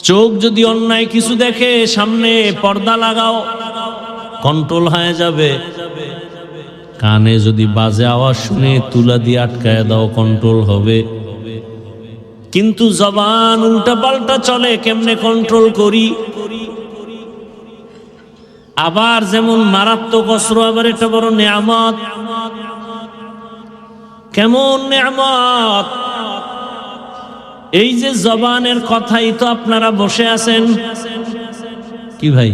চোখ যদি অন্যায় কিছু দেখে সামনে পর্দা লাগাও, কন্ট্রোল হয়ে যাবে। কানে যদি বাজে আওয়াজ শুনে তুলা দিয়ে আটকায় দাও, কন্ট্রোল হবে। কিন্তু জবান উল্টা পাল্টা চলে, কেমনে কন্ট্রোল করি? আবার যেমন মারাত্মক অস্ত্র, আবার এটা বড় নেয়ামত। কেমন নেয়ামত! এই যে জবানের কথাই তো আপনারা বসে আছেন। কি ভাই,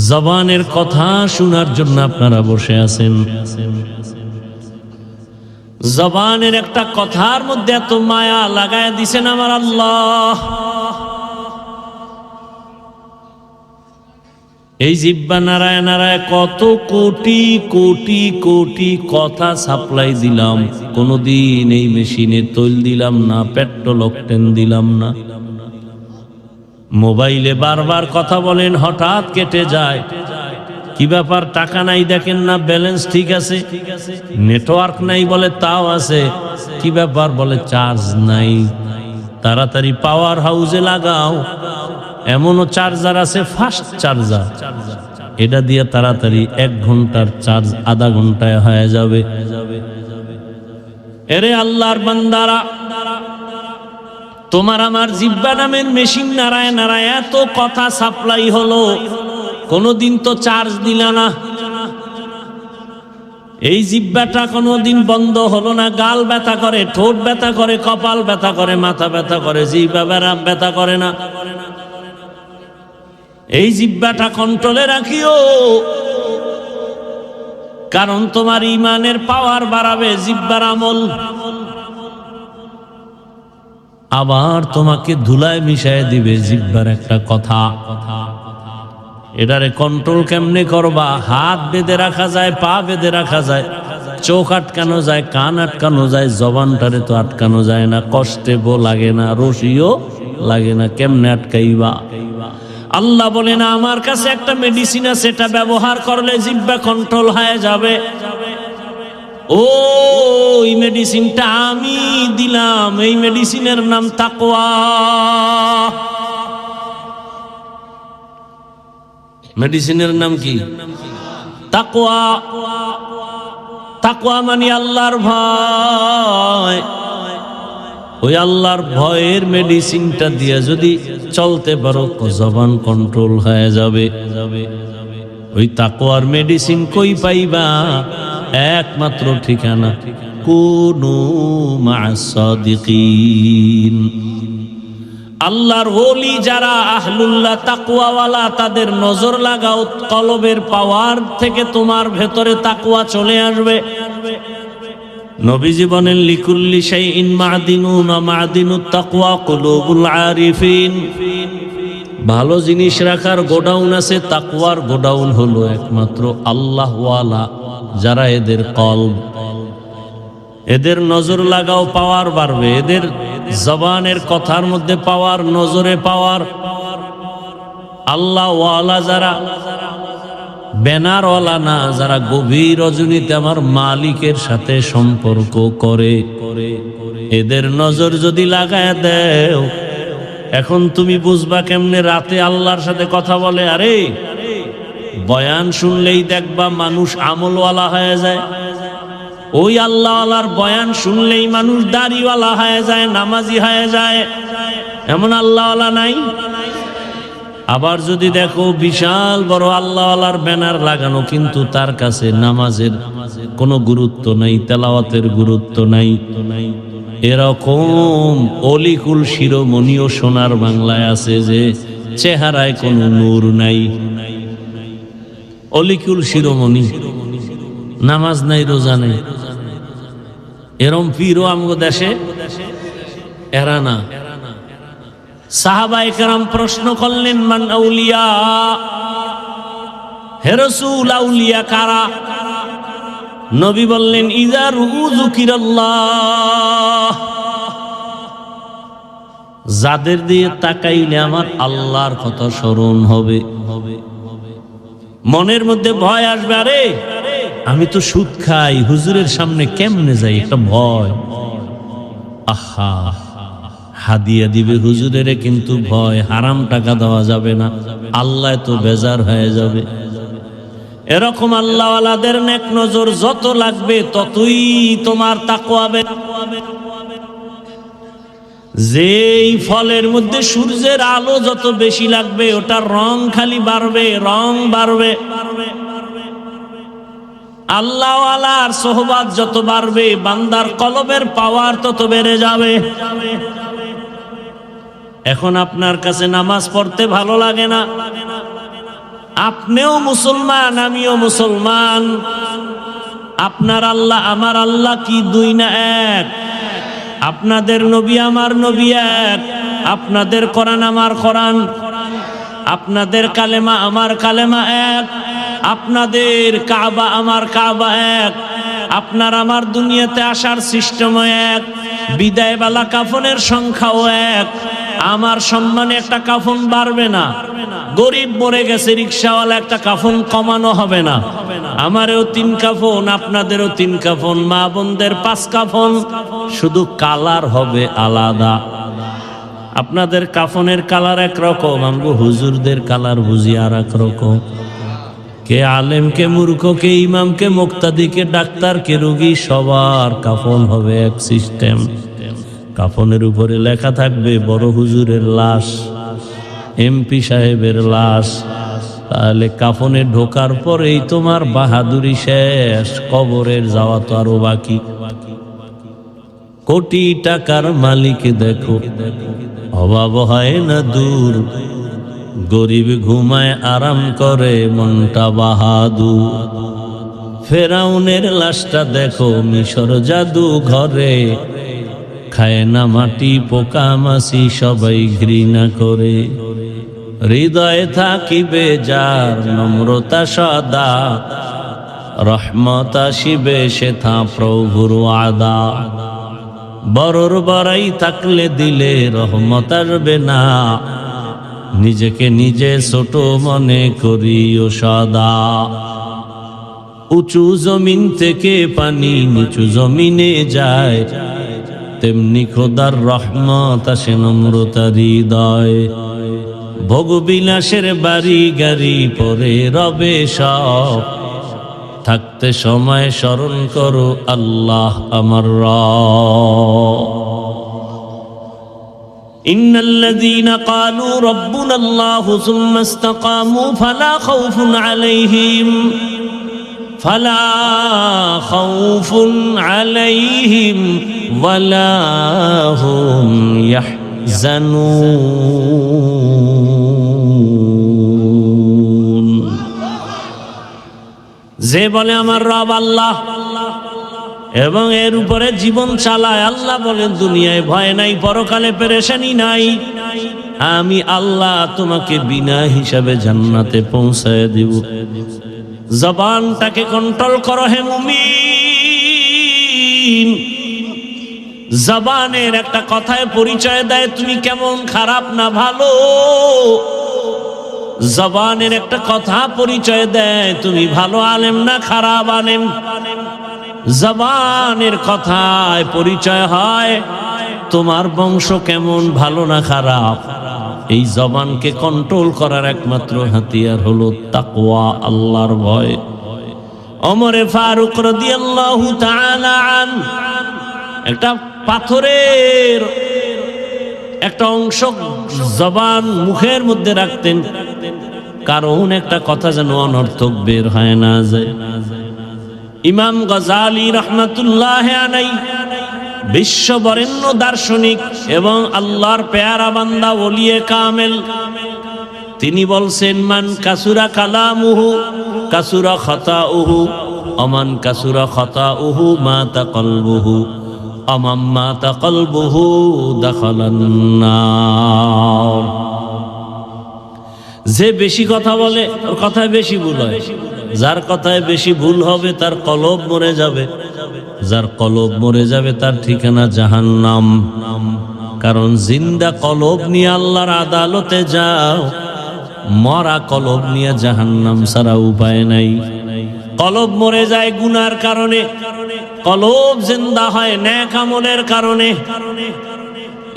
জবানের কথা শোনার জন্য আপনারা বসে আছেন। জবানের একটা কথার মধ্যে এত মায়া লাগায় দিছেন আমার আল্লাহ। এই জিহ্বা নাড়ায় নাড়ায় কত কোটি কোটি কোটি কথা সাপ্লাই দিলাম, কোনদিন এই মেশিনে তৈল দিলাম না, পেট্রোল অকটেন দিলাম না। মোবাইলে বারবার কথা বলেন, হঠাৎ কেটে যায়। কি ব্যাপার? টাকা নাই দেখেন না, ব্যালেন্স ঠিক আছে। নেটওয়ার্ক নাই বলে তাও আছে। কি ব্যাপার? বলে চার্জ নাই। তাড়াতাড়ি পাওয়ার হাউসে লাগাও। এমনও চার্জার আছে ফাস্ট চার্জার, এটা দিয়ে তাড়াতাড়ি 1 ঘন্টার চার্জ আধা ঘন্টায় হয়ে যাবে। এরে আল্লাহর বান্দারা, তোমার আমার জিহ্বা নামের মেশিন নাড়ায় নাড়ায় এত কথা সাপ্লাই হলো, কোনদিন তো চার্জ দিল না। এই জিহ্বাটা কোনদিন বন্ধ হলো না। গাল ব্যথা করে, ঠোঁট ব্যথা করে, কপাল ব্যথা করে, মাথা ব্যথা করে, জিহ্বা ব্যথা করে না। এই জিহ্বাটা কন্ট্রোলে রাখিও, কারণ তোমার ঈমানের পাওয়ার বাড়াবে জিহ্বার আমল। আবার তোমাকে ধুলায় মিশায় দিবে জিহ্বার একটা কথা। এটারে কন্ট্রোল কেমনে করবা? হাত বেঁধে রাখা যায়, পা বেঁধে রাখা যায়, চোখ আটকানো যায়, কান আটকানো যায়, জবানটারে তো আটকানো যায় না। কষ্টে লাগে না, রশিও লাগে না, কেমনে আটকাইবা? আল্লাহ বলে না, আমার কাছে একটা মেডিসিন আছে, এটা ব্যবহার করলে জিহ্বা কন্ট্রোল হয়ে যাবে। ওই মেডিসিনটা আমি দিলাম। এই মেডিসিনের নাম তাকওয়া। মেডিসিনের নাম কি? তাকওয়া। তাকওয়া মানে আল্লাহর ভয়। ওই আল্লাহর ভয়ের মেডিসিনটা দিয়ে যদি চলতে পারো, জবান কন্ট্রোল হয়ে যাবে। ওই তাকওয়ার মেডিসিন কই পাইবা? একমাত্র ঠিকানা কুনু মা'আস সাদিকিন। আল্লাহর ওলি যারা আহলুল্লাহ তাকওয়াওয়ালা, তাদের নজর লাগাও, কলবের পাওয়ার থেকে তোমার ভেতরে তাকওয়া চলে আসবে। নবীজি বলেন, লিকুল্লি শাইইন মা'দিনুন ওয়া মা'দিনুত তাকওয়া কুলুবুল আরিফিন। ভালো জিনিস রাখার গোডাউন আছে, তাকওয়ার গোডাউন হলো একমাত্র আল্লাহওয়ালা যারা, এদের কলব। এদের নজর লাগাও, পাওয়ার বাড়বে। এদের জবানের কথার মধ্যে পাওয়ার, নজরে পাওয়ার। আল্লাহওয়ালা যারা, ব্যানারওয়ালা না, যারা গভীর রজনীতে আমার মালিকের সাথে সম্পর্ক করে, এদের নজর যদি লাগায় দেও, এখন তুমি বুঝবা কেমনে রাতে আল্লাহর সাথে কথা বলে। আরে বয়ান শুনলেই দেখবা মানুষ আমলওয়ালা হয়ে যায়। ওই আল্লাহওয়ালার বয়ান শুনলেই মানুষ দাড়িওয়ালা হয়ে যায়, নামাজি হয়ে যায়। এমন আল্লাহওয়ালা নাই? আবার যদি দেখো বিশাল বড় আল্লাহওয়ালার ব্যানার লাগানো, কিন্তু তার কাছে নামাজের কোনো গুরুত্ব নাই, তেলাওয়াতের গুরুত্ব নাই। এরকম অলিকুল শিরোমণিও সোনার বাংলায় আছে, যে চেহারায় কোনো নূর নাই। অলিকুল শিরোমণি, নামাজ নাই, রোজা নাই। এরম পীরও আমগো দেশে এরা না। সাহাবায়ে কেরাম প্রশ্ন করলেন, মান আউলিয়া, হে রাসূল আউলিয়া কারা? নবী বললেন, ইযা যুকিরাল্লাহ, যাদের দিয়ে তাকাইলে আমার আল্লাহর কথা স্মরণ হবে। মনের মধ্যে ভয় আসবে, আরে আমি তো সুদ খাই, হুজুরের সামনে কেমনে যাই, একটা ভয়। আহা, হাদিয়া দিবে হুজুরের, কিন্তু ভয় হারাম টাকা দেওয়া যাবে না, আল্লাহ তো বেজার হয়ে যাবে। এরকম আল্লাহওয়ালাদের নেক নজর যত লাগবে ততই তোমার তাকওয়া বেড়ে। যেই ফলের মধ্যে সূর্যের আলো যত বেশি লাগবে ওটার রং খালি বাড়বে, রং বাড়বে। আল্লাহওয়ালার সোহবাত যত বাড়বে বান্দার কলবের পাওয়ার তত বেড়ে যাবে। এখন আপনার কাছে নামাজ পড়তে ভালো লাগে না, আপনিও মুসলমান আমিও মুসলমান, আপনার আল্লাহ আমার আল্লাহ কি দুই না এক? আপনাদের নবী আমার নবী এক, আপনাদের কোরআন আমার কোরআন, আপনাদের কালেমা আমার কালেমা এক, আপনাদের কাবা আমার কাবা এক, আপনার আমার দুনিয়াতে আসার সিস্টেম এক, বিদায়বেলা কাফনের সংখ্যাও এক। আমার সম্মানে একটা কাফন বাড়বে না, গরিব মরে গেছে রিকশাওয়ালা একটা কাফন কমানো হবে না। আমারও 3 কাফন, আপনাদেরও 3 কাফন, মা বোনদের 5 কাফন, শুধু কালার হবে আলাদা। আপনাদের কাফনের কালার একরকম, আমগো হুজুরদের কালার বুঝি আর এক রকম। কে আলেম, কে মূর্খ, কে ইমাম, কে মুক্তাদি, কে ডাক্তার, কে রোগী, সবার কাফন হবে এক সিস্টেম। কাফনের উপরে লেখা থাকবে বড় হুজুরের লাশ, এমপি সাহেবের লাশ। তাহলে কাফনে ঢোকার পরেই তোমার বাহাদুরি শেষ, কবরের যাওয়া তো আরো বাকি। কোটি টাকার মালিক দেখো, অভাব হয় না দূর, গরিব ঘুমায় আরাম করে মনটা বাহাদুর। ফেরাউনের লাশটা দেখো মিশর জাদু ঘরে, খায় না মাটি পোকা মাছি সবাই ঘৃণা করে। হৃদয়ে থাকিবে যার নম্রতা সদা, রহমত আসিবে সেথা প্রভুর আদা। বড়র বড়াই থাকলে দিলে রহমত আসবে না, নিজেকে নিজে ছোট মনে করিও সদা। উঁচু জমিন থেকে পানি নিচু জমিনে যায়, তেমনি খোদার রহমত আসে নম্রতার হৃদয়। ভোগবিলাসের বাড়ি গাড়ি পরে রবে সব, থাকতে সময় স্মরণ করো আল্লাহ আমার রব। ইন্নাল্লাযীনা ক্বালু রাব্বুনাল্লাহু সুম্মা ইসতাকামু ফালা খাউফুন আলাইহিম ওয়ালা হুম ইয়াহজানুন। যে বলে আমার রব আল্লাহ এবং এর উপরে জীবন চালায়, আল্লাহ বলেন দুনিয়ায় ভয় নাই, পরকালে পেরেশানি নাই, আমি আল্লাহ তোমাকে বিনা হিসাবে জান্নাতে পৌঁছায় দিব। জবানটাকে কন্ট্রোল করো হে মুমিন। জবানের একটা কথায় পরিচয় দেয় তুমি কেমন খারাপ না ভালো। জবানের একটা কথা পরিচয় দেয় তুমি ভালো আলেম না খারাপ আলেম। জবানের কথায় পরিচয় হয় তোমার বংশ কেমন ভালো না খারাপ। এই জবানকে কন্ট্রোল করার একমাত্র হাতিয়ার হলো তাকওয়া, আল্লাহর ভয়। ওমরে ফারুক রাদিয়াল্লাহু তাআলা আন একটা পাথরের একটা অংশ জবান মুখের মধ্যে রাখতেন, কারণ একটা কথা যেন অনর্থক বের হয় না যায়। ইমাম গজালি রহমাতুল্লাহ আলাইহি বিশ্ববরেণ্য দার্শনিক এবং আল্লাহর পেয়ারা বান্দা ওলিয়ে কামেল, তিনি বলছেন মান কাসুরা কালামুহু কাসুরা খাতাউহু, অমান কাসুরা খাতাউহু মাতা কলবুহু, অমাম মাতা কলবুহু দাখালান নার। যে বেশি কথা বলে ওর কথায় বেশি ভুল হয়, যার কথায় বেশি ভুল হবে তার কলব মরে যাবে, যার কলব মরে যাবে তার ঠিকানা জাহান্নাম। কারণ জিন্দা কলব নিয়ে আল্লাহর আদালতে যাও, মরা কলব নিয়ে জাহান্নাম ছাড়া উপায় নাই। কলব মরে যায় গুনার কারণে, কলব জিন্দা হয় নেক আমলের কারণে।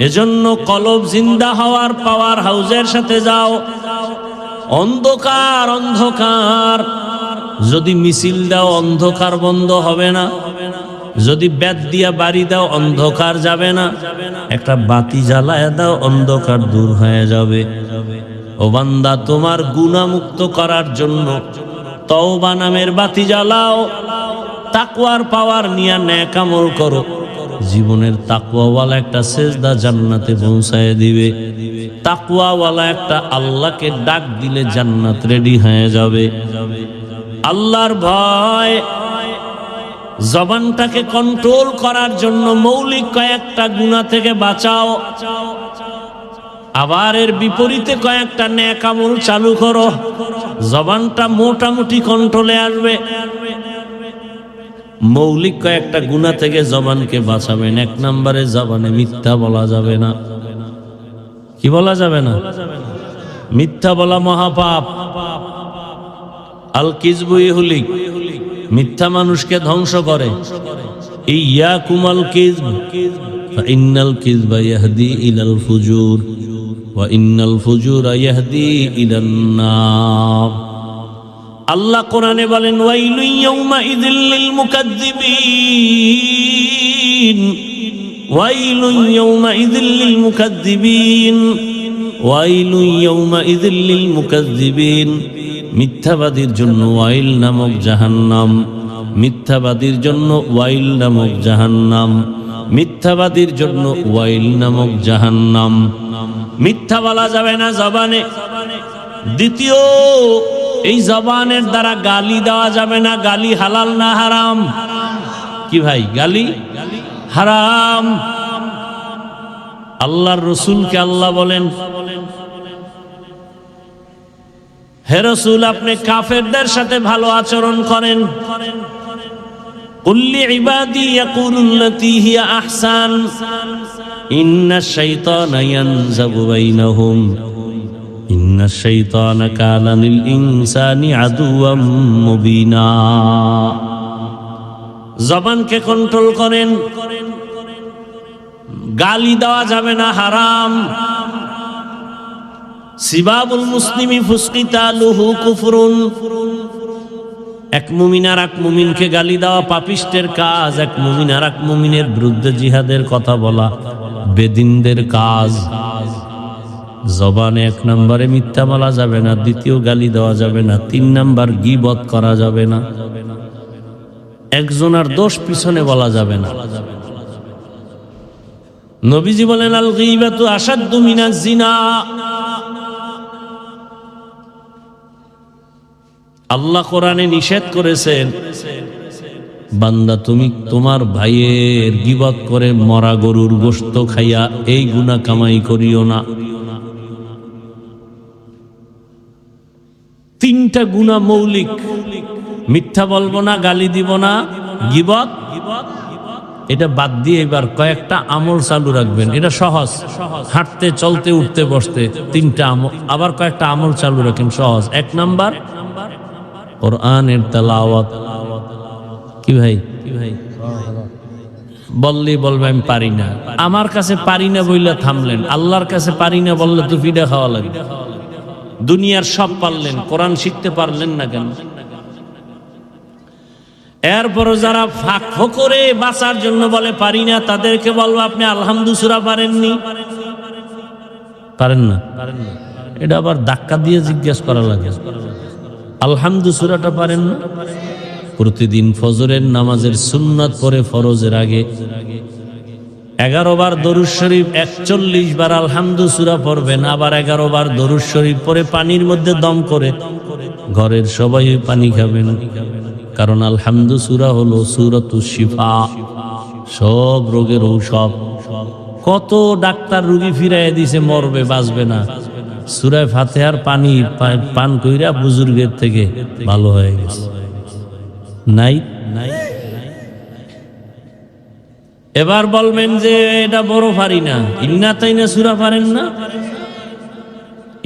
এজন্য কলব জিন্দা হওয়ার পাওয়ার হাউজের সাথে যাও। অন্ধকার অন্ধকার যদি মিছিল দাও অন্ধকার বন্ধ হবে না, যদি বেত দিয়া বাড়ি দাও অন্ধকার যাবে না, একটা বাতি জ্বালায় দাও অন্ধকার দূর হয়ে যাবে। ও বান্দা, তোমার গুনাহ মুক্ত করার জন্য তওবা নামের বাতি জ্বালাও, তাকওয়ার পাওয়ার নিয়ে নেক আমল করো। জীবনের তাকওয়াওয়ালা একটা সেজদা জান্নাতে পৌঁছায় দিবে। তাকওয়াওয়ালা একটা আল্লাহকে ডাক দিলে জান্নাত রেডি হয়ে যাবে। আল্লাহর ভয় জবানটাকে কন্ট্রোল করার জন্য মৌলিক কয়েকটা গুনাহ থেকে বাঁচাও, আবার এর বিপরীতে কয়েকটা নেক আমল চালু করো, জবানটা মোটামুটি কন্ট্রোলে আসবে। মৌলিক কয়েকটা গুনাহ থেকে জবানকে বাঁচাবেন। এক নম্বরে জবানে মিথ্যা বলা যাবে না। কি বলা যাবে না? মিথ্যা বলা মহাপাপ। আল কিযবু ইহলিক, মিথ্যা মানুষকে ধ্বংস করে। ইয়াকুমাল কিযব ফাইন্নাল কিযবা ইয়াহদি ইলাল ফুজুর ওয়া ইন্নাল ফুজুরা ইয়াহদি ইলান নার। আল্লাহ কোরআনে বলেন ওয়াইলু ইয়াউমা ইযিল লিল মুকাজ্জিবিন, ওয়াইলু ইয়াউমা ইযিল লিল মুকাজ্জিবিন, ওয়াইলু ইয়াউমা ইযিল লিল মুকাজ্জিবিন। মিথ্যাবাদীর জন্য ওয়াইল নামক জাহান্নাম, মিথ্যাবাদীর জন্য ওয়াইল নামক জাহান্নাম, মিথ্যাবাদীর জন্য ওয়াইল নামক জাহান্নাম। মিথ্যা বলা যাবে না জবানে। দ্বিতীয়, এই জবানের দ্বারা গালি দেওয়া যাবে না। গালি হালাল না হারাম? কি ভাই, গালি হারাম। আল্লাহর রাসূলকে আল্লাহ বলেন, হে রাসূল, আপনি কাফেরদের সাথে ভালো আচরণ করেন। কুল্লি ইবাদি ইয়াকুলুল্লাতী হিয়া আহসান ইন্নাশ শাইতানা ইয়ানজাগু বাইনাহুম ইন্নাশ শাইতানা কানা লিল ইনসানি আদুওয়াম মুবিনা। জবানকে কন্ট্রোল করেন। গালি দেওয়া যাবে না, হারাম। সিবাবুল মুসলিমি ফুসকিতালুহু কুফরুন, এক মুমিন আর এক মুমিনকে গালি দেওয়া পাপিষ্টের কাজ। এক মুমিন আর এক মুমিনের বিরুদ্ধে জিহাদের কথা বলা বেদিনদের কাজ। জবানে এক নম্বরে মিথ্যা বলা যাবে না, দ্বিতীয় গালি দেওয়া যাবে না, তিন নাম্বার গীবত করা যাবে না, একজনের দোষ পিছনে বলা যাবে না। নবীজি বলেন আল গীবাতু আশাদ্দু মিনাজ জিনা। আল্লাহ কোরআনে নিষেধ করেছেন, বান্দা তুমি তোমার ভাইয়ের গীবত করে মরা গরুর গোশত খাইয়া এই গুনাহ কামাই করিও না। তিনটা গুনাহ মৌলিক। মিথ্যা বলবো না, গালি দিব না, গীবত। এটা বাদ দিয়ে এবার কয়েকটা আমল চালু রাখবেন। এটা সহজ, হাঁটতে চলতে উঠতে বসতে তিনটা আমল। আবার কয়েকটা আমল চালু রাখেন, সহজ। এক নাম্বার কোরআনের তেলাওয়াত। কি ভাই, বললি বলবে আমি পারি না। আমার কাছে পারি না বইলা থামলেন, আল্লাহর কাছে পারি না বললে তো ফিডা খাওয়া লাগে। দুনিয়ার সব পারলেন, কোরআন শিখতে পারলেন না কেন? এরপর যারা ফাঁক করে বাঁচার জন্য বলে পারি না, তাদেরকে বলবো আপনি আলহামদু সূরা পারেননি, পারেন না। এটা আবার ধাক্কা দিয়ে জিজ্ঞেস করা লাগে, আলহামদু সূরাটা পারেন না? প্রতিদিন ফজরের নামাজের সুন্নাত পরে ফরজের আগে 11 বার দরুদ শরীফ, 41 বার আলহামদু সূরা পড়বেন। আবার 11 বার দরুদ শরীফ পরে পানির মধ্যে দম করে ঘরের সবাই পানি খাবেন। কারণ আলহামদু সূরা হলো সূরাতুশ শিফা, সব রোগের ঔষধ। কত ডাক্তার রোগী ফিরাইয়া দিছে, মরবে বাঁচবে না, সূরা ফাতিহার পানি পান কইরা বুজুর্গের থেকে ভালো হয়ে গেছে। নাই নাই। এবার বলবেন যে এটা বড় পারি না, ইন্না আতাইনা সূরা পারেন না?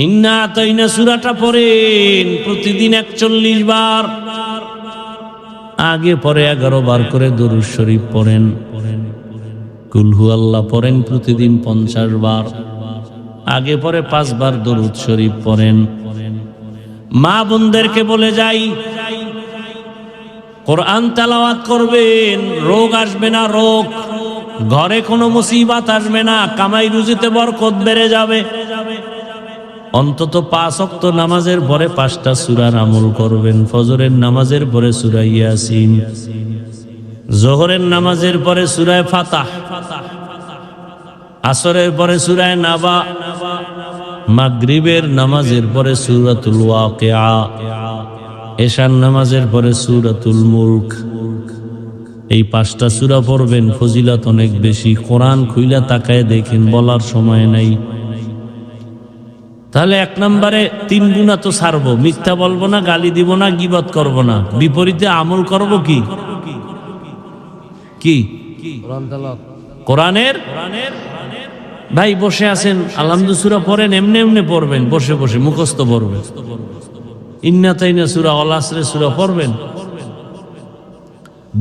ইন্না আতাইনা সূরাটা পড়েন প্রতিদিন 41 বার, আগে পরে 11 বার করে দরুদ শরীফ পড়েন। কুল হু আল্লাহ পড়েন প্রতিদিন 50 বার, আগে পরে 5 বার দরুদ শরীফ পড়েন। মা বোনদেরকে বলে যাই, কোরআন তেলাওয়াত করবেন, রোগ আসবে না, রোগ ঘরে কোনো মুসিবত আসবে না, কামাই রুজিতে বরকত বেড়ে যাবে। অন্তত 5 ওয়াক্ত নামাজের পরে 5টা সূরার আমল করবেন। ফজরের নামাজের পরে সূরা ইয়াসিন, যোহরের নামাজের পরে সূরা ফাতাহ, আসরের পরে সূরা নাবা, মাগরিবের নামাজের পরে সূরাতুল ওয়াকিয়া, এশার নামাজের পরে সূরাতুল মুলক। এই 5টা সূরা পড়বেন, ফজিলত অনেক বেশি। কোরআন খুইলা তাকায় দেখেন, বলার সময় নাই। তাহলে 1 নম্বরে 3 গুণা তো ছাড়বো, মিথ্যা বলবো না, গালি দিব না, গীবত করব না। বিপরীতে আমল করব কি কি কোরআনের। ভাই বসে আছেন, আলহামদুলিল্লাহ সূরা পড়েন, এমনি এমনি পড়বেন, বসে বসে মুখস্থ পড়বেন। ইন্না তাইনা সূরা, আল আসরে সূরা পড়বেন।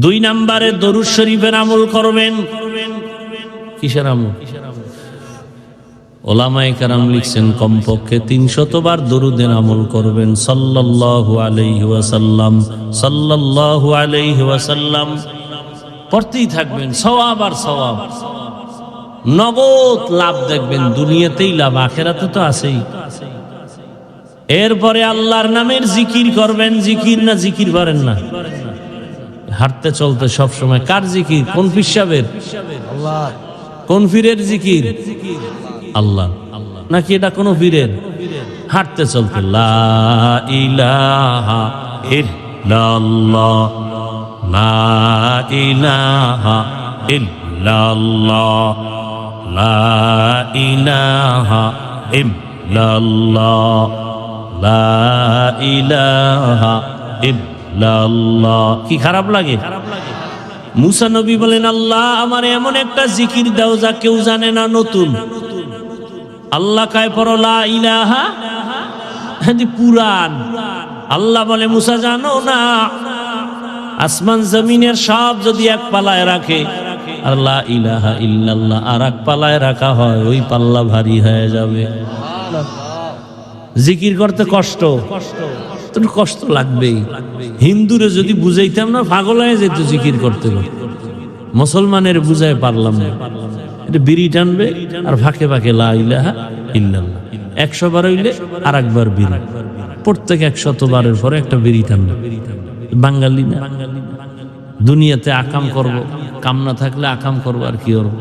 2 নম্বরে দরুদ শরীফের আমল করবেন। কিসের আমল? ওলামায়ে কেরাম লিখছেন কমপক্ষে 300 বার দরুদের আমল করবেন। সাল্লাল্লাহু আলাইহি ওয়াসাল্লাম, সাল্লাল্লাহু আলাইহি ওয়াসাল্লাম পড়তেই থাকবেন। সওয়াব আর সওয়াব, নগদ লাভ দেখবেন। দুনিয়াতেই লাভ, আখিরাতে তো আছেই। এরপরে আল্লাহর নামের জিকির করবেন। জিকির না জিকির পারেন না? হাঁটতে চলতে সব সময় কার জিকির? কোন পিসাবের? আল্লাহ। কোন পীরের জিকির? আল্লাহ। নাকি এটা কোন পীরের? হাঁটতে চলতে লা ইলাহা ইল্লাল্লাহ, লা ইলাহা ইল্লাল্লাহ, লা ইলাহা ইল্লাল্লাহ, লা ইলাহা ইল্লাল্লাহ। কি খারাপ লাগে? মুসা নবী বলেন, আল্লাহ আমার এমন একটা জিকির দাও যা কেউ জানে না, নতুন। আল্লাহ কায় পড়ো লা ইলাহা, পুরান। আল্লাহ বলে, মুসা জানো না, আসমান জমিনের সব যদি এক পাল্লায় রাখে আর লা ইলাহা ইল্লাল্লাহ আর এক পাল্লায় রাখা হয়, ওই পাল্লা ভারী হয়ে যাবে। জিকির করতে কষ্ট, কষ্ট লাগবেই। হিন্দুরে যদি বুঝাইতাম না, পাগল হয়ে যেত জিকির করতে। মুসলমানের বুঝাই পারলাম না। এটা বিড়ি টানবে আর ফাঁকে ফাঁকে লা ইলাহা ইল্লাল্লাহ 100 বার হইলে আর একবার বিড়ি। প্রত্যেক 100 বারের পরে একটা বিড়ি টানবে। বাঙালি না, দুনিয়াতে আকাম করব, কাম না থাকলে আকাম করবো, আর কি করবো?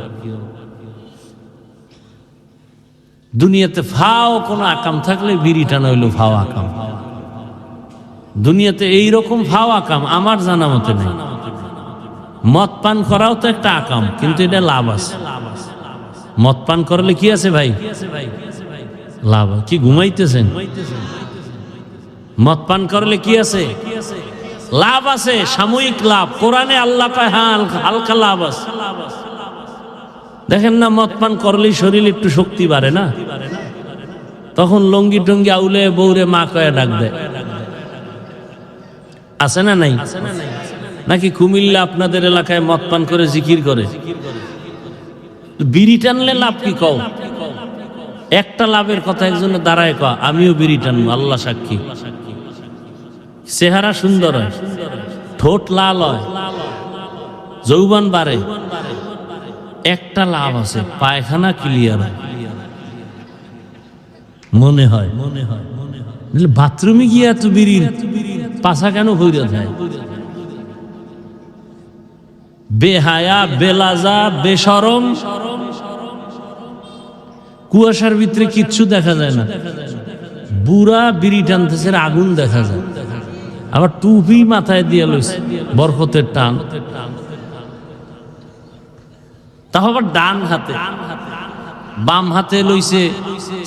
দুনিয়াতে ফাও কোনো আকাম থাকলে বিড়ি টানা হইলো ফাও আকাম। দুনিয়াতে এইরকম ফাও আকাম আমার জানা মতে নেই। মদ পান করাও তো একটা আকাম, কিন্তু এটা লাভ আছে। মদ পান করলে কি আছে ভাই? লাভ। কি ঘুমাইতেছেন? মদ পান করলে কি আছে? লাভ আছে, সাময়িক লাভ। কোরআনে আল্লাহ কয় হালকা লাভ আছে। দেখেন না, মদ পান করলেই শরীর একটু শক্তি বাড়ে না? তখন লঙ্গি টঙ্গি আউলে বউরে মা কয়ে ডাক দেয়, আছে না নাই? নাকি কুমিল্লা আপনাদের এলাকায় মদ পান করে জিকির করে? বিড়ি টানলে লাভ কি কও? একটা লাভের কথা একজনে দাঁড়ায় কয়, আমিও বিড়ি টানবো, আল্লাহ সাক্ষী। চেহারা সুন্দর হয়, ঠোঁট লাল হয়, যৌবন বাড়ে। একটা লাভ আছে, পায়খানা ক্লিয়ার হয়। মনে হয় বাথরুমে গিয়ে এত বিড়ির পাশা কেন হইয়া যায়? বেহায়া, বেলাজা, বেশরম, কুয়াশার ভিতরে কিচ্ছু দেখা যায় না। বুড়া বিড়ি টানতেছে, আগুন দেখা যায়। আবার টুপি মাথায় দিয়ে লইছে, বরকতের টান। তাও আবার ডান হাতে, বাম হাতে লইছে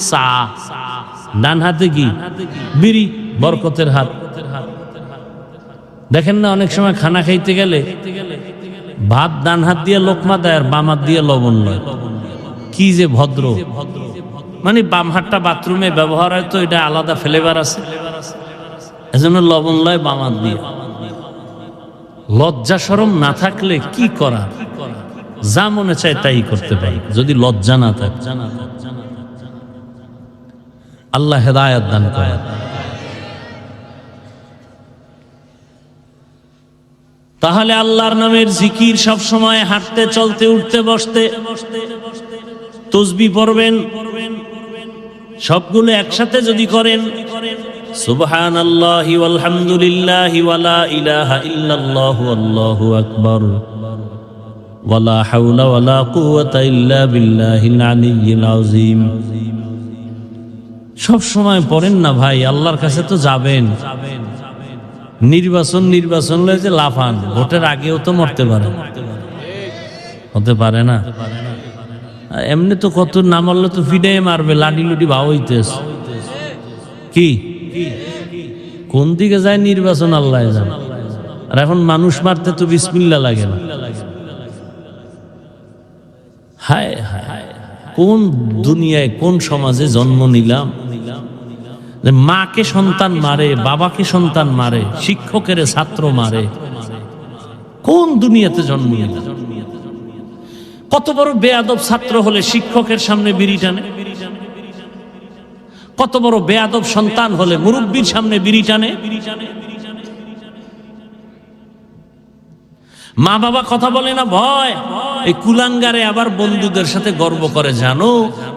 চা, ডান হাতে কি? বিড়ি, বরকতের হাত। দেখেন না, অনেক সময় খানা খাইতে গেলে ভাত ডান হাত দিয়ে লোকমা দেয় আর বাম হাত দিয়ে লবণ লয়। কি যে ভদ্র! মানে বাম হাতটা বাথরুমে ব্যবহার হয় তো, এটা আলাদা ফ্লেভার আছে, এজন্য লবণ লয় বাম হাত দিয়ে। লজ্জা শরম না থাকলে কি করা? যা মনে চায় তাই করতে পারে যদি লজ্জা না থাকে। আল্লাহ হেদায়েত দান করে। তাহলে আল্লাহর নামের জিকির সব সময় হাঁটতে চলতে উঠতে বসতে, তাসবিহ পড়বেন, সবগুলো একসাথে যদি করেন, সুবহানাল্লাহি ওয়ালহামদুলিল্লাহি ওয়ালা ইলাহা ইল্লাল্লাহু আল্লাহু আকবার ওয়ালা হাওলা ওয়ালা কুওয়াতা ইল্লা বিল্লাহিল আলিয়্যিল আযীম। সব সময় পড়েন না ভাই, আল্লাহর কাছে তো যাবেন। নির্বাচন হলে যে লাফান, ভোটের আগেও তো মরতে পারে, হতে পারে না। এমনি তো কত না মারলে তো ফিডে মারবে, লাডি লুডি ভাও হইতেছে। কি কোন দিকে যায় নির্বাচন আল্লাহ জানে। আর এখন মানুষ মারতে তো বিসমিল্লাহ লাগে না। হায় হায়, কোন দুনিয়ায় কোন সমাজে জন্ম নিলাম যে মাকে সন্তান মারে, বাবাকে সন্তান মারে, শিক্ষকের ছাত্র মারে। কোন দুনিয়াতে জন্ম নিলাম? কত বড় বেয়াদব ছাত্র হলে শিক্ষকের সামনে বিড়ি টানে, কত বড় বেয়াদব সন্তান হলে মুরব্বীর সামনে বিড়ি টানে। মা বাবা কথা বলে না ভয়, এই কুলাঙ্গারে আবার বন্ধুদের সাথে গর্ব করে, জানো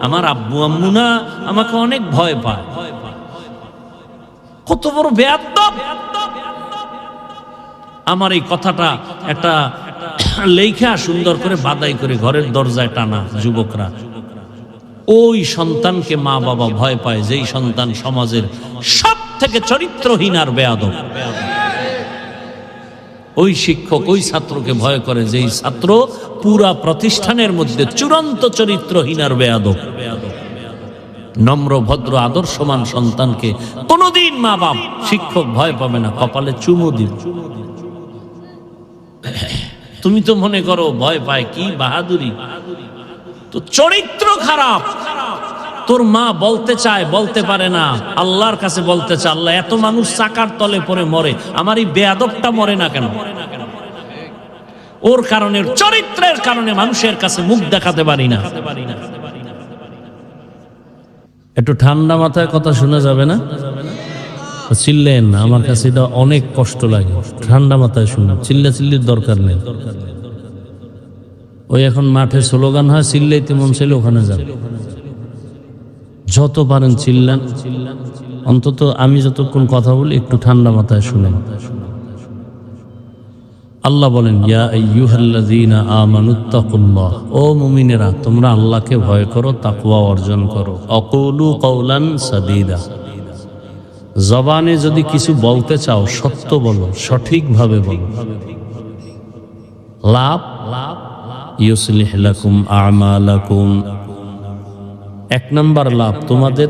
আমার আব্বু আম্মু না আমাকে অনেক ভয় পায়। কত বড় বেয়াদব! আমার এই কথাটা একটা লেখা সুন্দর করে বাদাই করে ঘরের দরজায় টানা যুবকরা। ওই সন্তানকে মা বাবা ভয় পায় যেই সন্তান সমাজের সব থেকে চরিত্রহীন আর বেয়াদব। ওই শিক্ষক ওই ছাত্রকে ভয় করে যেই ছাত্র পুরা প্রতিষ্ঠানের মধ্যে চূড়ান্ত চরিত্রহীন আর বেয়াদব। নম্র ভদ্র আদর্শমান সন্তানকে কোনোদিন মা বাপ শিক্ষক ভয় পাবে না, কপালে চুমু দিবে। তুমি তো মনে করো ভয় পায়, কি বাহাদুরি! তো চরিত্র খারাপ। তোর মা বলতে চায় বলতে পারে না, আল্লাহর কাছে বলতে চায়, আল্লাহ এত মানুষ চাকার তলে পড়ে মরে, আমার এই বেয়াদবটা মরে না কেন? ওর কারণে, চরিত্রের কারণে মানুষের কাছে মুখ দেখাতে পারি না। একটু ঠান্ডা মাথায় কথা শোনা যাবে না? চিল্লেন না, আমার কাছে এটা অনেক কষ্ট লাগে। ঠান্ডা মাথায় শুনুন, চিল্লির দরকার নেই। ওই এখন মাঠে স্লোগান হয়, চিল্লাইতে মন চাইলে ওখানে যান, যত পারেন চিল্লান। অন্তত আমি যতক্ষণ কথা বলি একটু ঠান্ডা মাথায় শুনেন। আল্লাহ বলেন, ইয়া আইয়ুহাল্লাযীনা আমানুত্তাকুল্লাহ, ও মুমিনেরা তোমরা আল্লাহকে ভয় করো, তাকওয়া অর্জন করো। আকুলু কাওলান সাদীদা, জবানে যদি কিছু বলতে চাও সত্য বলো, সঠিকভাবে বলো। লাভ ইউসলিহ লাকুম আমালাকুম, এক নাম্বার লাভ তোমাদের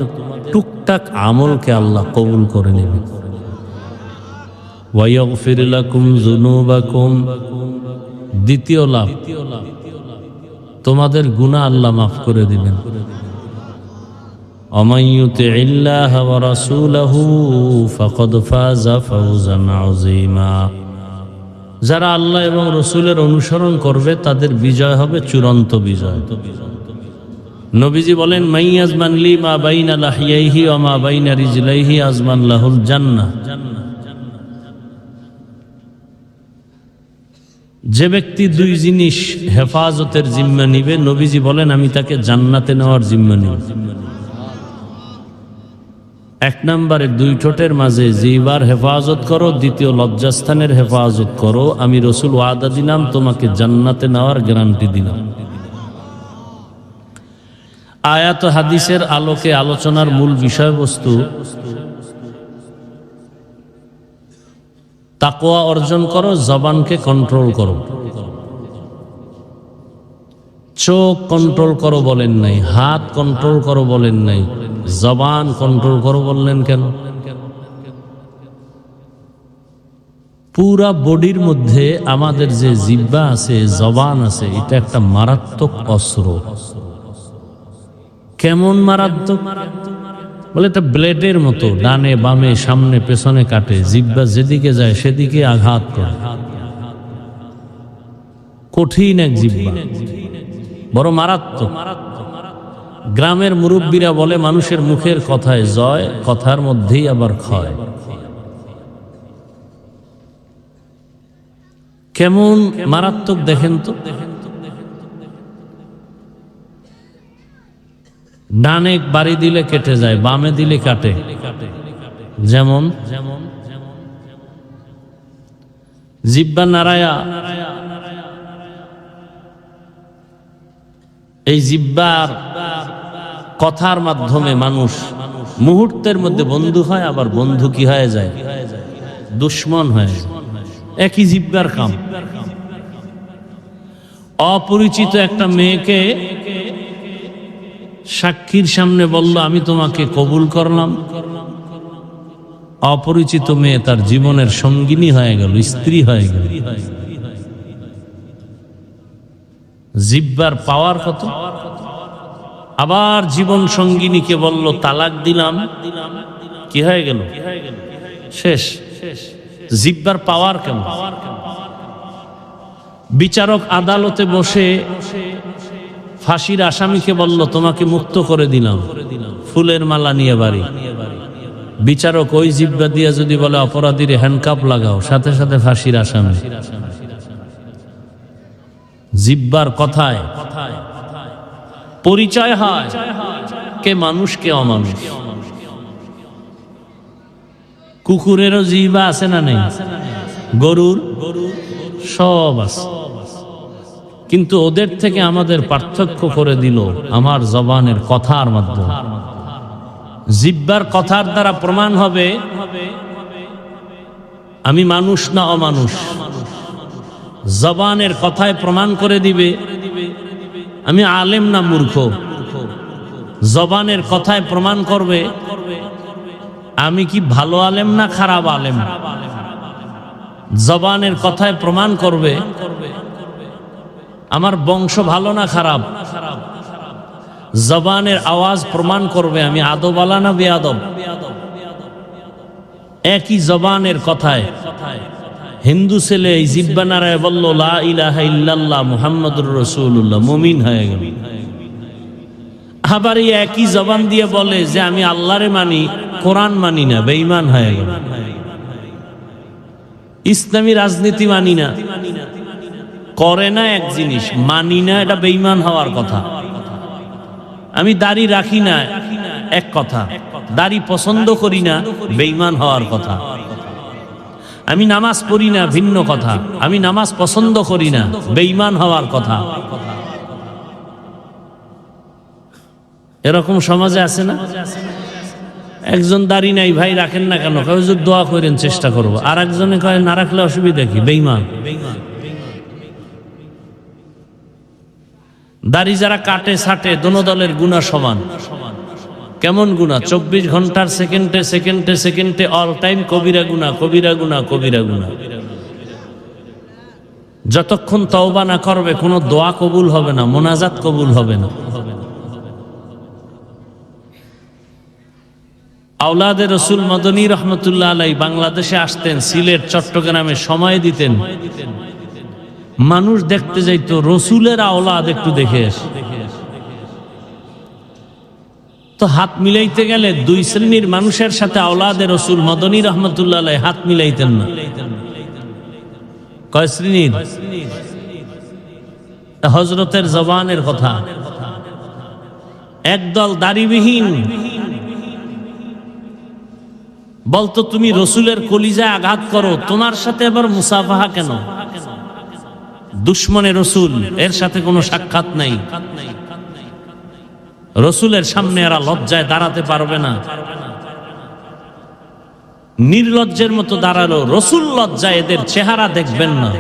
টুকটাক আমলকে আল্লাহ কবুল করে নেবে। ওয়ায়াগফির লাকুম যুনুবাকুম, দ্বিতীয় লাভ তোমাদের গুনাহ আল্লাহ মাফ করে দিবেন। ওয়ামাইয়ুতিইল্লাহা ওয়া রাসূলাহু ফাকাদ ফাযা ফাওজান আযীমা, যারা আল্লাহ এবং রাসূলের অনুসরণ করবে তাদের বিজয় হবে চূড়ান্ত বিজয়। নবীজি বলেন, মাইয়াজমান লি মা বাইনা লাহিয়াইহি ওয়া মা বাইনা রিজলাইহি আজমান লাহুল জান্নাহ, যে ব্যক্তি দুই জিনিস হেফাজতের জিম্মা নিবে, নবীজি বলেন আমি তাকে জান্নাতে নেওয়ার জিম্মা নিব। এক নম্বরে দুই ঠোঁটের মাঝে জিহ্বার হেফাজত করো, দ্বিতীয় লজ্জাস্থানের হেফাজত করো। আমি রাসূল ওয়াদা দিলাম তোমাকে জান্নাতে নেওয়ার গ্যারান্টি দিলাম। আয়াত ও হাদিসের আলোকে আলোচনার মূল বিষয়বস্তু তাকওয়া অর্জন করো, জবানকে কন্ট্রোল করো। চোখ কন্ট্রোল করো বলেন নাই, হাত কন্ট্রোল করো বলেন নাই, জবান কন্ট্রোল করো বললেন কেন? পুরা বডির মধ্যে আমাদের যে জিহ্বা আছে, জবান আছে, এটা একটা মারাত্মক অস্ত্র। কেমন মারাত্মক? বলে এটা ব্লেডের মতো, ডানে বামে সামনে পেছনে কাটে, জিহ্বা যেদিকে যায় সেদিকে আঘাত করে। কঠিন এক জিহ্বা, বড় মারাত্মক। গ্রামের মুরব্বীরা বলে মানুষের মুখের কথায় জয়, কথার মধ্যেই আবার ক্ষয়। কেমন মারাত্মক দেখেন তো। ডানে বাড়ি দিলে কেটে যায়, বামে দিলে কাটে। যেমন জিহ্বা নাড়ায়া, এই জিহ্বার কথার মাধ্যমে মানুষ মুহূর্তের মধ্যে বন্ধু হয়, আবার বন্ধু কি হয়ে যায়, দুশ্মন হয়ে যায়। একই জিহ্বার কাম। অপরিচিত একটা মেয়েকে সাক্ষীর সামনে বলল আমি তোমাকে কবুল করলাম, অপরিচিত মেয়ে তার জীবনের সঙ্গিনী হয়ে গেল, স্ত্রী হয়ে গেল। জিহ্বার পাওয়ার কত। আবার জীবন সঙ্গিনীকে বলল তালাক দিলাম, কি হয়ে গেল, শেষ। জিহ্বার পাওয়ার কেমন। বিচারক আদালতে বসে ফাঁসির আসামিকে বলল তোমাকে মুক্ত করে দিলাম, ফুলের মালা নিয়ে বাড়ি। বিচারক ওই জিহ্বা দিয়ে যদি বলে অপরাধীর হ্যান্ডকাপ লাগাও, সাথে সাথে ফাঁসির আসামি। জিহ্বার কথায় পরিচয় হয় কে মানুষ কে অমানুষ। কুকুরেরও জিহ্বা আছে না নেই, গরুর সব আছে, কিন্তু ওদের থেকে আমাদের পার্থক্য করে দিল আমার জবানের কথার মাধ্যমে। জিহ্বার কথার দ্বারা প্রমাণ হবে আমি মানুষ না অমানুষ। জবানের কথায় প্রমাণ করে দিবে আমি আলেম না মূর্খ। জবানের কথায় প্রমাণ করবে আমি কি ভালো আলেম না খারাপ আলেম। জবানের কথায় প্রমাণ করবে আমার বংশ ভালো না খারাপ। জবানের আওয়াজ প্রমাণ করবে আমি আদবালা না বেয়াদব। একই জবানের কথায় হিন্দু ছেলে এই জিহ্বা নাড়ায় বলল লা ইলাহা ইল্লাল্লাহ মুহাম্মাদুর রাসূলুল্লাহ, মুমিন হয়ে গেল। আবার এই একই জবান দিয়ে বলে যে আমি আল্লাহরে মানি, কোরআন মানি না, বেঈমান হয়ে গেল। ইসলামী রাজনীতি মানি না, করে না এক জিনিস, মানি না, এটা বেঈমান হওয়ার কথা। আমি দাড়ি রাখি না এক কথা, দাড়ি পছন্দ করি না, বেঈমান হওয়ার কথা। আমি নামাজ পড়ি না ভিন্ন কথা, আমি নামাজ পছন্দ করি না, বেঈমান হওয়ার কথা। এরকম সমাজে আছে না? একজন দাড়ি নাই, ভাই রাখেন না কেন? কয় হুজুর দোয়া করেন, চেষ্টা করবো। আর একজনে কয় না রাখলে অসুবিধা কি, বেঈমান। দাড়ি যারা কাটে ছাটে দোনো দলের গুনাহ সমান। কেমন গুনাহ? 24 ঘন্টার সেকেন্ডে সেকেন্ডে সেকেন্ডে অল টাইম কবিরা গুনাহ, কবিরা গুনাহ, কবিরা গুনাহ। যতক্ষণ তওবা না করবে কোনো দোয়া কবুল হবে না, মোনাজাত কবুল হবে না। আওলাদে রসুল মদনী রহমতুল্লাহ আলাই বাংলাদেশে আসতেন, সিলেট চট্টগ্রামে সময় দিতেন, মানুষ দেখতে যাইতো রসুলের আওলাদ একটু দেখে আসে। তো হাত মিলাইতে গেলে দুই শ্রেণীর মানুষের সাথে আওলাদে রসুল মদনী রহমতুল্লাহ আলাই হাত মিলাইতেন না। কয় শ্রেণীর? হযরতের জবানের কথা। একদল দাড়িবিহীন বলতো তুমি রসুলের কলিজায় আঘাত করো, তোমার সাথে আবার মুসাফাহা কেন? দুশ্মনে রসুল, এর সাথে কোনো সাক্ষাৎ নাই। রসুলের সামনে এরা লজ্জায় দাঁড়াতে পারবে না। নির্লজ্জের মতো দাঁড়ালো, রসুল লজ্জায় এদের চেহারা দেখবেন না।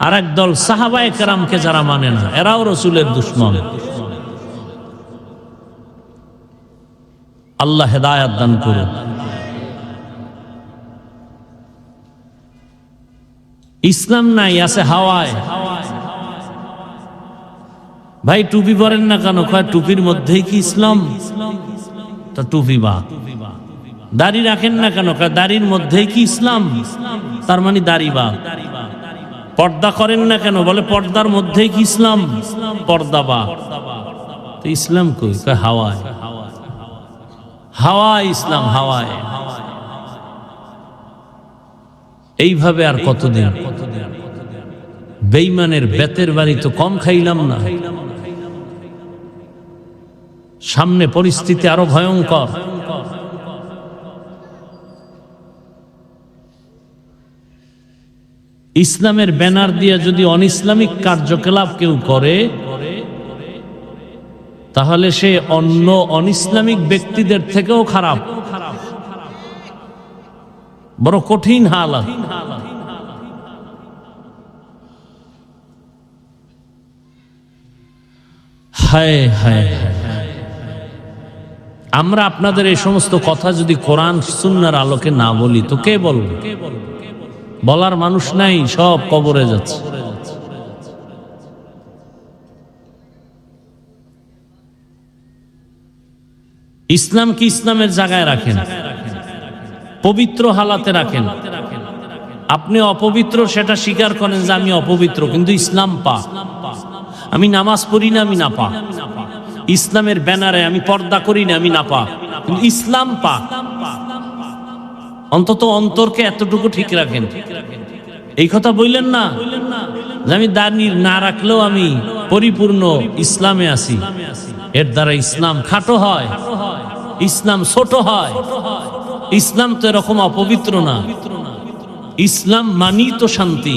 আর একদল সাহাবায়ে কেরামকে যারা মানে না, এরাও রসুলের দুশ্মন। আল্লাহ হেদায়াত দান করুন। ইসলাম নাই, আছে হাওয়ায়। ভাই টুপি পরেন না কেন? কয় টুপির মধ্যেই কি ইসলাম? তা টুপি বা। দাড়ি রাখেন না কেন? কয় দাড়ির মধ্যেই কি ইসলাম? তার মানে দাড়ি বা। পর্দা করেন না কেন? বলে পর্দার মধ্যেই কি ইসলাম? পর্দা বা তো ইসলাম কই? হাওয়ায়, হাওয়ায় ইসলাম, হাওয়ায়। এইভাবে আর কতদিন? বেঈমানের বেতের বাড়ি তো কম খাইলাম না, সামনে পরিস্থিতি আরো ভয়ঙ্কর। ইসলামের ব্যানার দিয়ে যদি অনইসলামিক কার্যকলাপ কেউ করে, তাহলে সে অন্য অনইসলামিক ব্যক্তিদের থেকেও খারাপ, বড় কঠিন হালাত। হায় হায়, আমরা আপনাদের এই সমস্ত কথা যদি কোরআন সুন্নাহর আলোকে না বলি তো কে বলবে? বলার মানুষ নাই, সব কবরে যাচ্ছে। ইসলাম কি ইসলামের জায়গায় রাখেন, পবিত্র হালাতে রাখেন। আপনি অপবিত্র সেটা স্বীকার করেন যে আমি অপবিত্র, কিন্তু ইসলাম পাক। আমি নামাজ পড়ি না, আমি নাপাক। ইসলামের ব্যানারে আমি পর্দা করি না, আমি নাপাক, কিন্তু ইসলাম পাক। অন্তত অন্তরকে এতটুকু ঠিক রাখেন। এই কথা বললেন না যে আমি দাড়ি না রাখলেও আমি পরিপূর্ণ ইসলামে আছি। এর দ্বারা ইসলাম খাটো হয়, ইসলাম ছোট হয়। ইসলাম তো এরকম অপবিত্র না। ইসলাম মানি তো শান্তি।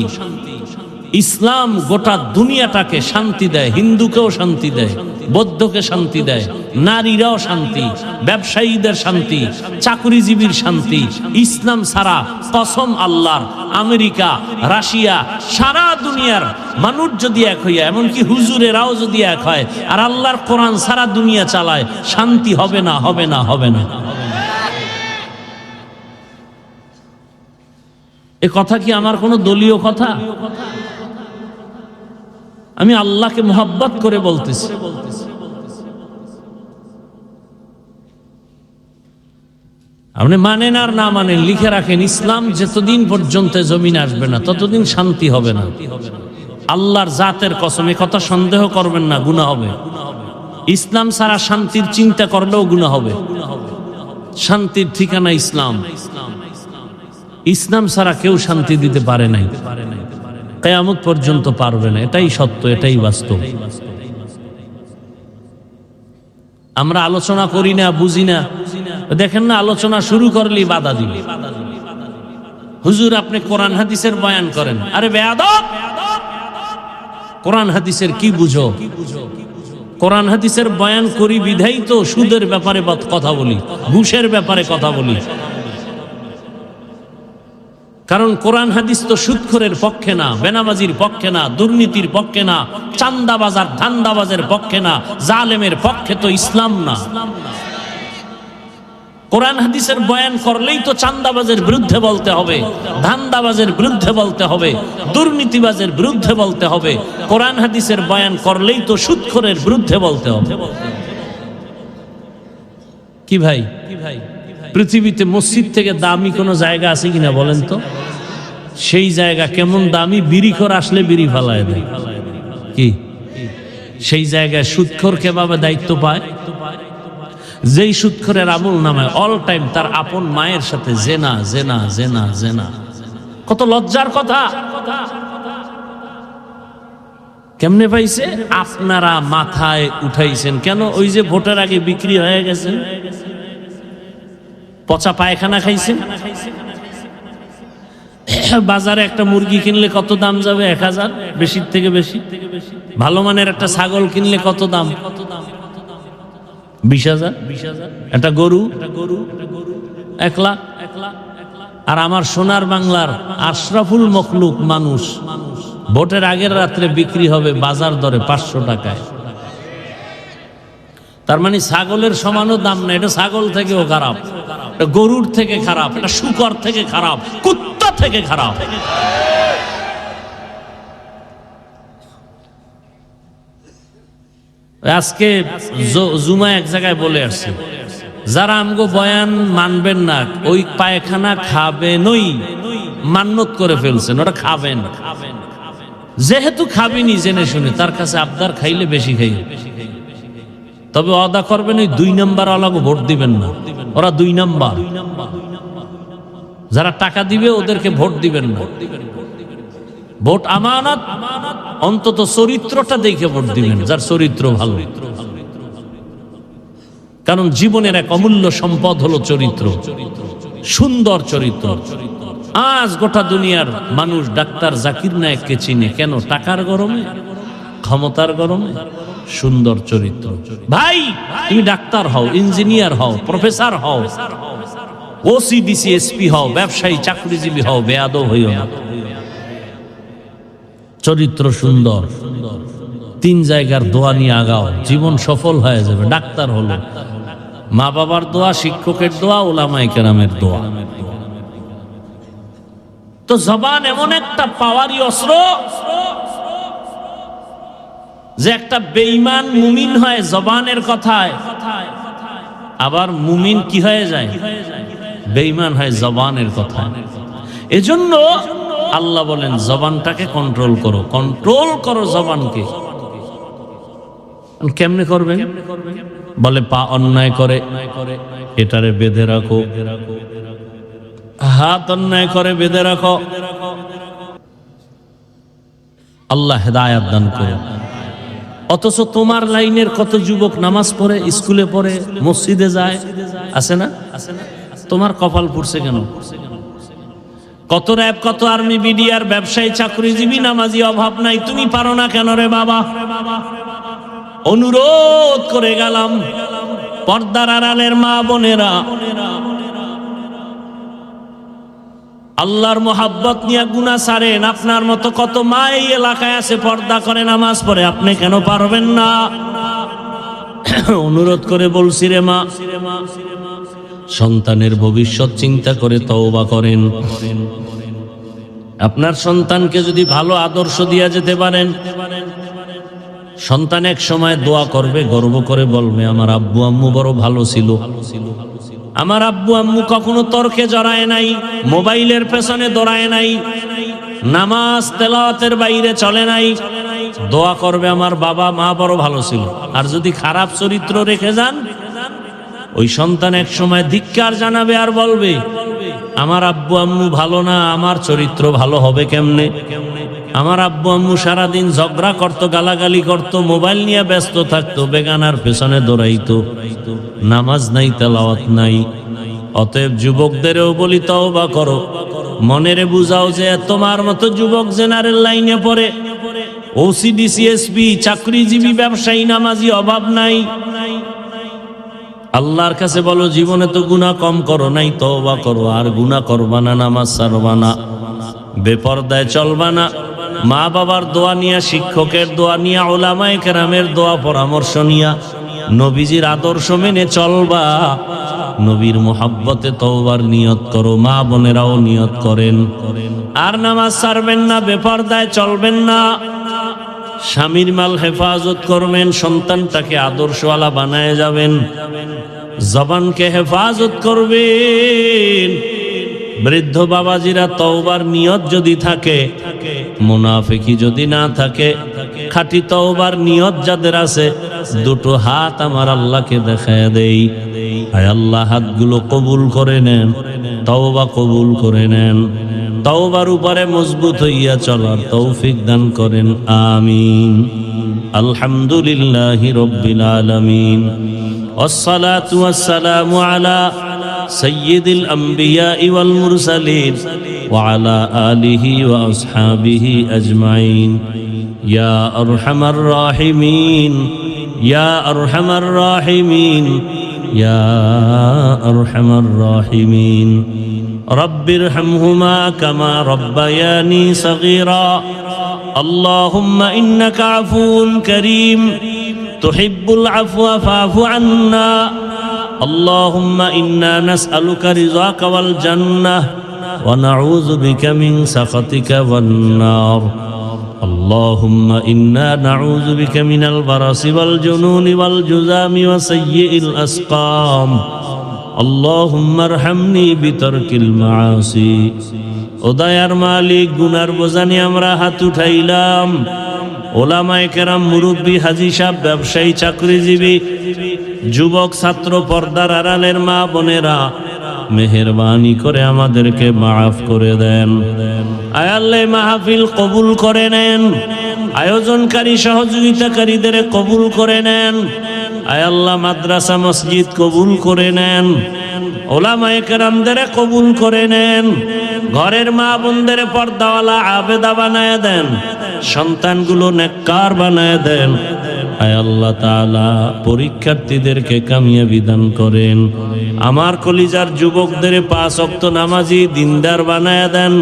ইসলাম গোটা দুনিয়াটাকে শান্তি দেয়, হিন্দুকেও শান্তি দেয়, বৌদ্ধকে শান্তি দেয়, নারীরাও শান্তি, ব্যবসায়ীদের শান্তি, চাকরিজীবীর শান্তি। ইসলাম ছাড়া কসম আল্লাহর, আমেরিকা, রাশিয়া, সারা দুনিয়ার মানুষ যদি এক হইয়া, এমনকি হুজুরেরাও যদি এক হয় আর আল্লাহর কোরআন সারা দুনিয়া চালায়, শান্তি হবে না, হবে না, হবে না। এ কথা কি আমার কোনো দলীয় কথা? আমি আল্লাহকে মোহাব্বত করে বলতেছি। আপনি মানেন আর না মানেন, লিখে রাখেন, ইসলাম যতদিন পর্যন্ত জমিন আসবে না ততদিন শান্তি হবে না। আল্লাহর জাতের কসম, এ কথা সন্দেহ করবেন না, গুনাহ হবে। ইসলাম ছাড়া শান্তির চিন্তা করলেও গুনাহ হবে। শান্তির ঠিকানা ইসলাম। ইসলাম ছাড়া কেউ শান্তি দিতে পারে নাই, কিয়ামত পর্যন্ত পারবে না। এটাই সত্য, এটাই বাস্তব। আমরা আলোচনা করি না, বুঝি না। দেখেন না, আলোচনা শুরু করলেই বাধা দিবে। হুজুর আপনি কোরআন হাদিসের বয়ান করেন। আরে বেয়াদব, কোরআন হাদিসের কি বুঝো? কোরআন হাদিসের বয়ান করি বিধাই তো সুদের ব্যাপারে কথা বলি, ঘুষের ব্যাপারে কথা বলি। কারণ কোরআন হাদিস তো সুদখোরের পক্ষে না, বেনামাজির পক্ষে না, দুর্নীতির পক্ষে না, চান্দাবাজার ধান্দাবাজের পক্ষে না, জালেমের পক্ষে তো ইসলাম না। কোরআন হাদিসের বয়ান করলেই তো চান্দাবাজের বিরুদ্ধে বলতে হবে, ধান্দাবাজের বিরুদ্ধে বলতে হবে, দুর্নীতিবাজের বিরুদ্ধে বলতে হবে। কোরআন হাদিসের বয়ান করলেই তো সুদখোরের বিরুদ্ধে বলতে হবে। কি ভাই, পৃথিবীতে মসজিদ থেকে দামি কোনো জায়গা আছে কিনা বলেন তো? সেই জায়গা কেমন দামি, বিড়িখোর আসলে বিড়ি ফালায় দেয়। কি সেই জায়গায় সুদখোর কিভাবে দায়িত্ব পায়? যেই সুদখোরের আমল নামায় অল টাইম তার আপন মায়ের সাথে জেনা জেনা জেনা জেনা। কত লজ্জার কথা! কেমনে পাইছে? আপনারা মাথায় উঠাইছেন কেন? ওই যে ভোটের আগে বিক্রি হয়ে গেছে, পচা পায়খানা খাইছেন। বাজারে একটা মুরগি কিনলে কত দাম যাবে? 1000, বেশির থেকে বেশি। ভালো মানের একটা ছাগল কিনলে কত দাম? 20,000। একটা গরু 1 লাখ। আর আমার সোনার বাংলার আশরাফুল মখলুক মানুষ ভোটের আগের রাত্রে বিক্রি হবে বাজার দরে 500 টাকায়। তার মানে ছাগলের সমানও দাম না। এটা ছাগল থেকেও খারাপ, এটা গরুর থেকে খারাপ, এটা শুকর থেকে খারাপ, কুত্তা থেকে খারাপ। আজকে জুমা এক জায়গায় বলে আসছে, যারা আমগো বয়ান মানবেন না ওই পায়খানা খাবেনই, মান্যত করে ফেলছেন, ওটা খাবেন। যেহেতু খাবিনি জেনে শুনে, তার কাছে আবদার খাইলে বেশি খাইবে। তবে ওয়াদা করবেন ওই 2 নাম্বার আলাগো ভোট দিবেন না, ওরা 2 নাম্বার। যারা টাকা দিবে ওদেরকে ভোট দিবেন না। ভোট আমানত, অন্তত চরিত্রটা দেখে ভোট দিবেন, যার চরিত্র ভালো। কারণ জীবনের এক অমূল্য সম্পদ হলো চরিত্র, সুন্দর চরিত্র। আজ গোটা দুনিয়ার মানুষ ডাক্তার জাকির নায়েককে চিনে কেন? টাকার গরমে, ক্ষমতার গরমে? সুন্দর চরিত্র। ভাই, তুমি ডাক্তার হও, ইঞ্জিনিয়ার হও, প্রফেসর হও, ওসি ডিসি এসপি হও, ব্যবসায়ী চাকরিজীবী হও, বেয়াদব হইও না। চরিত্র সুন্দর, 3 জায়গার দোয়া নিয়ে আগাও, জীবন সফল হয়ে যাবে। ডাক্তার হলো মা বাবার দোয়া, শিক্ষকের দোয়া, উলামায়ে কেরামের দোয়া। তো জবান এমন একটা পাওয়ারি অস্ত্র যে একটা বেঈমান মুমিন হয় জবানের কথায়, আবার মুমিন কি হয়ে যায়? বেঈমান হয় জবানের কথায়। এজন্য আল্লাহ বলেন জবানটাকে কন্ট্রোল করো, কন্ট্রোল করো জবানকে। কেমনে করবেন? বলে পা অন্যায় করে এটারে বেঁধে রাখো, হাত অন্যায় করে বেঁধে রাখো। আল্লাহ হেদায়েত দান করে। অথচ তোমার লাইনের কত যুবক নামাজ পড়ে, স্কুলে পড়ে, মসজিদে যায়, আছে না? তোমার কপাল পুড়ছে কেন? কত র‍্যাব, কত আর্মি, বিডিআর, ব্যবসায়ী, চাকরিজীবী, নামাজি, অভাব নাই, তুমি পারো না কেন রে বাবা? অনুরোধ করে গেলাম পর্দার আড়ালের মা বোনেরা, আল্লাহর মোহাব্বত নিয়ে গুনাহ ছাড়েন। আপনার মতো কত মা এই এলাকায় আছে, পর্দা করে নামাজ পড়ে, আপনি কেন পারবেন না? অনুরোধ করে বলছি রে মা, সন্তানের ভবিষ্যৎ চিন্তা করে তওবা করেন। আপনার সন্তানকে যদি ভালো আদর্শ দিয়া যেতে পারেন, সন্তান এক সময় দোয়া করবে, গর্ব করে বলবে আমার আব্বু আম্মু বড় ভালো ছিল, আমার আব্বু আম্মু কখনো তর্কে জড়ায় নাই, মোবাইলের পেছনে দৌড়ায় নাই, নামাজ তেলাওয়াতের বাইরে চলে নাই। দোয়া করবে আমার বাবা মা বড় ভালো ছিল। আর যদি খারাপ চরিত্র রেখে যান, ওই সন্তান এক সময় ধিক্কার জানাবে আর বলবে আমার আব্বু আম্মু ভালো না, আমার চরিত্র ভালো হবে কেমনে? আমার আব্বু আম্মু সারাদিন ঝগড়া করতো, গালাগালি করতো, মোবাইল নিয়ে ব্যস্ত থাকতো, বেগানার পেছনে দৌড়াইতো, নামাজ নাই, তেলাওয়াত নাই। অতএব যুবকদেরও বলি তওবা করো, মনেরে বুঝাও যে তোমার মতো যুবক জেনারেল লাইনে পড়ে, ওসিডি সিএসপি, চাকরিজীবী, ব্যবসায়ী, নামাজি অভাব নাই। আল্লাহর কাছে বলো জীবনে তো গুনাহ কম করো নাই, তওবা করো, আর গুনাহ করবা না, নামাজ ছাড়বা না, বেপরদায় চলবা না, মা বাবার দোয়া নিয়া, শিক্ষকের দোয়া নিয়া, উলামায়ে কেরামের দোয়া পরামর্শ নিয়া, নবীজির আদর্শ মেনে চলবা। নবীর মোহাব্বতে তওবার নিয়ত করো, মা বোনেরাও নিয়ত করেন। আর নামাজ ছাড়বেন না, বেপরদায় চলবেন না, স্বামীর মাল হেফাজত করবেন, সন্তানটাকে আদর্শওয়ালা বানায় যাবেন, জবানকে হেফাজত করবেন। বৃদ্ধ বাবাজিরা তওবার নিয়ত যদি থাকে, মুনাফিকি যদি না থাকে, খাঁটি তওবার নিয়ত যাদের আছে, দুটো হাত আমার আল্লাহকে দেখায় দেই, আয় আল্লাহ হাতগুলো কবুল করে নেন, তওবা কবুল করে নেন, তওবার উপরে মজবুত হইয়া চলার তৌফিক দান করেন, আমিন। আলহামদুলিল্লাহি রাব্বিল আলামিন, ওয়াসসালাতু ওয়াসসালামু আলা সাইয়্যিদিল আমবিয়া ওয়াল মুরসালিন ওয়া আলা আলিহি ওয়া আসহাবিহি আজমাইন। ইয়া আরহামার রাহিমিন, ইয়া আরহামার রাহিমিন, ইয়া আরহামার রাহিমিন। রব্বিরহামহুমা কামা রব্বায়ানি সগীরা। আল্লাহুম্মা ইন্নাকা আফুউন কারীম তুহিব্বুল আফওয়া ফা'ফু আন্না। اللهم إنا نسألك رضاك والجنة ونعوذ بك من سخطك والنار. اللهم إنا نعوذ بك من البرص والجنون والجذام وسيء الأسقام. اللهم ارحمني بترك المعاصي ও দয়ার মালিক, গুনার বোঝানি আমরা হাত উঠাইলাম। ওলামায়ে কেরাম, মুরব্বী, হাজী সাহেব, ব্যবসায়ী, চাকরিজীবী, যুবক, ছাত্র, পর্দার আড়ালের মা বোনেরা, মেহেরবানি করে আমাদেরকে মাফ করে দেন। আয় আল্লাহ, মাহফিল কবুল করে নেন, আয়োজনকারী সহযোগিতাকারীদের কবুল করে নেন। আয় আল্লাহ, মাদ্রাসা মসজিদ কবুল করে নেন, ওলামায়ে কেরামদের কবুল করে নেন, ঘরের মা বোনদের পর্দাওয়ালা আবেদা বানায় দেন, সন্তানগুলো নেককার বানায় দেন। আয় আল্লাহ তাআলা, পরীক্ষার্থীদেরকে কামিয়াবি দান করেন। আমার কলিজার যুবকদের 5 ওয়াক্ত নামাজি দিনদার বানায় দেন।